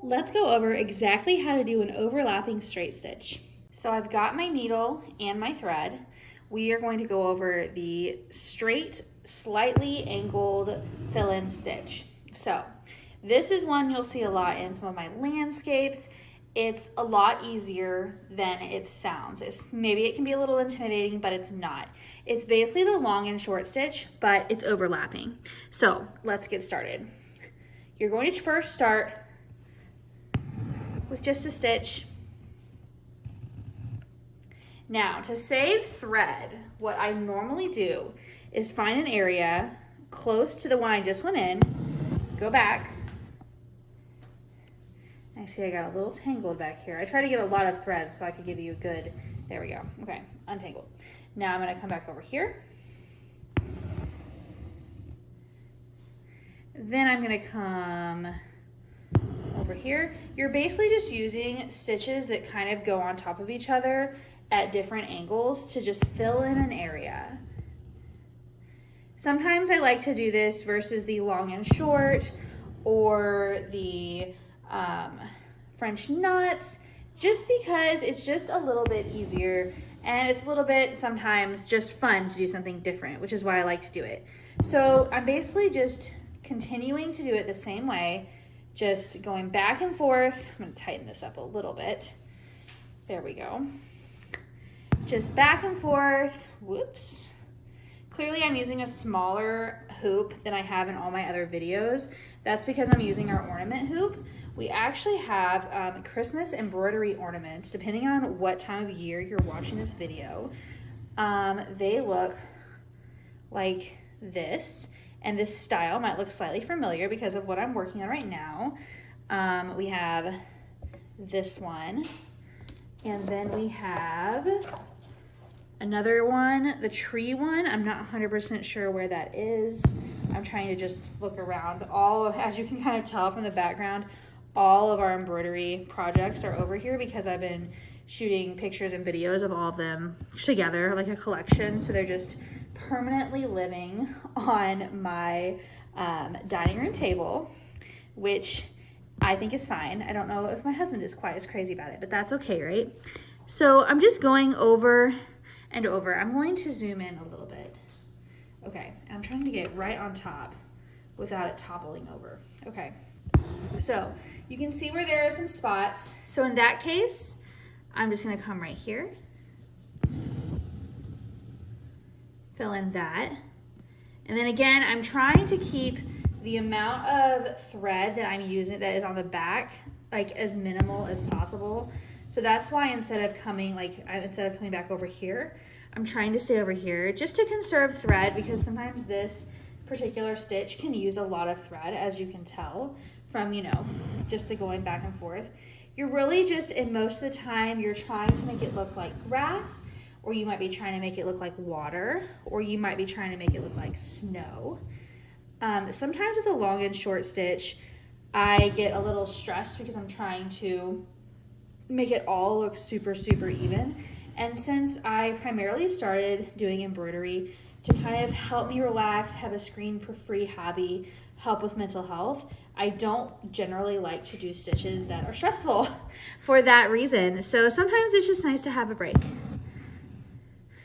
Let's go over exactly how to do an overlapping straight stitch. So I've got my needle and my thread. We are going to go over the straight, slightly angled fill-in stitch. So this is one you'll see a lot in some of my landscapes. It's a lot easier than it sounds. Maybe it can be a little intimidating, but it's not. It's basically the long and short stitch, but it's overlapping. So let's get started. You're going to first start with just a stitch. Now, to save thread, what I normally do is find an area close to the one I just went in, go back. I see I got a little tangled back here. I try to get a lot of thread so I could give you a good, there we go. Okay, untangled. Now I'm gonna come back over here. Then I'm gonna come over here. You're basically just using stitches that kind of go on top of each other at different angles to just fill in an area. Sometimes I like to do this versus the long and short or the French knots, just because it's just a little bit easier and it's a little bit sometimes just fun to do something different, which is why I like to do it. So I'm basically just continuing to do it the same way, just going back and forth. I'm going to tighten this up a little bit. There we go. Just back and forth. Whoops. Clearly I'm using a smaller hoop than I have in all my other videos. That's because I'm using our ornament hoop. We actually have Christmas embroidery ornaments, depending on what time of year you're watching this video. They look like this, and this style might look slightly familiar because of what I'm working on right now. We have this one, and then we have another one, the tree one. I'm not 100% sure where that is. I'm trying to just look around. As you can kind of tell from the background, all of our embroidery projects are over here because I've been shooting pictures and videos of all of them together, like a collection. So they're just permanently living on my dining room table, which I think is fine. I don't know if my husband is quite as crazy about it, but that's okay, right? So I'm just going over and over. I'm going to zoom in a little bit. Okay, I'm trying to get right on top without it toppling over. Okay, so you can see where there are some spots. So in that case, I'm just gonna come right here, fill in that. And then again, I'm trying to keep the amount of thread that I'm using that is on the back like as minimal as possible. So that's why instead of coming back over here, I'm trying to stay over here just to conserve thread, because sometimes this particular stitch can use a lot of thread, as you can tell from, just the going back and forth. You're really just, in most of the time, you're trying to make it look like grass, or you might be trying to make it look like water, or you might be trying to make it look like snow. Sometimes with a long and short stitch, I get a little stressed because I'm trying to make it all look super, super even. And since I primarily started doing embroidery to kind of help me relax, have a screen-free hobby, help with mental health, I don't generally like to do stitches that are stressful for that reason. So sometimes it's just nice to have a break.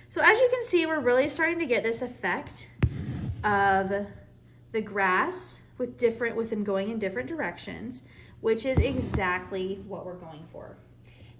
So as you can see, we're really starting to get this effect of the grass with them going in different directions, which is exactly what we're going for.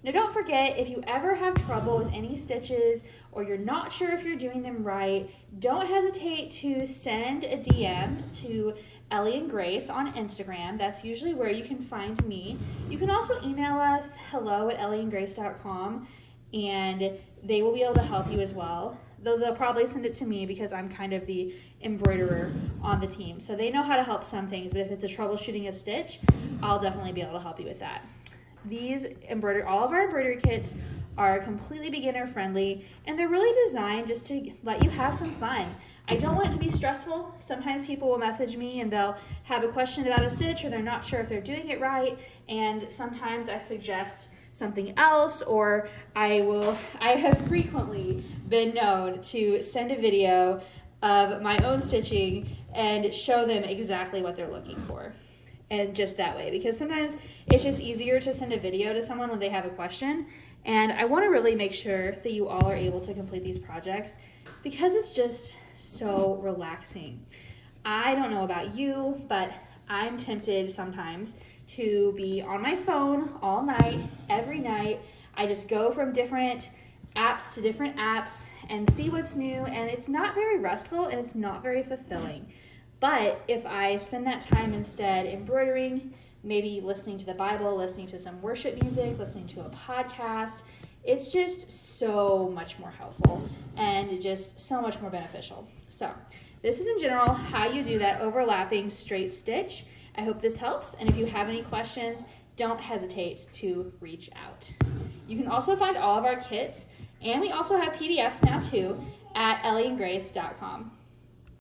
Now don't forget, if you ever have trouble with any stitches or you're not sure if you're doing them right, don't hesitate to send a DM to Ellie and Grace on Instagram. That's usually where you can find me. You can also email us, hello@ellieandgrace.com, and they will be able to help you as well. Though they'll probably send it to me because I'm kind of the embroiderer on the team. So they know how to help some things, but if it's a troubleshooting a stitch, I'll definitely be able to help you with that. All of our embroidery kits are completely beginner friendly, and they're really designed just to let you have some fun. I don't want it to be stressful. Sometimes people will message me and they'll have a question about a stitch, or they're not sure if they're doing it right, and sometimes I suggest something else, or I have frequently been known to send a video of my own stitching and show them exactly what they're looking for. and just that way, because sometimes it's just easier to send a video to someone when they have a question. And I want to really make sure that you all are able to complete these projects because it's just so relaxing. I don't know about you, but I'm tempted sometimes to be on my phone all night, every night. I just go from different apps to different apps and see what's new, and it's not very restful and it's not very fulfilling. But if I spend that time instead embroidering, maybe listening to the Bible, listening to some worship music, listening to a podcast, it's just so much more helpful and just so much more beneficial. So this is in general how you do that overlapping straight stitch. I hope this helps, and if you have any questions, don't hesitate to reach out. You can also find all of our kits, and we also have PDFs now too, at elly.gr.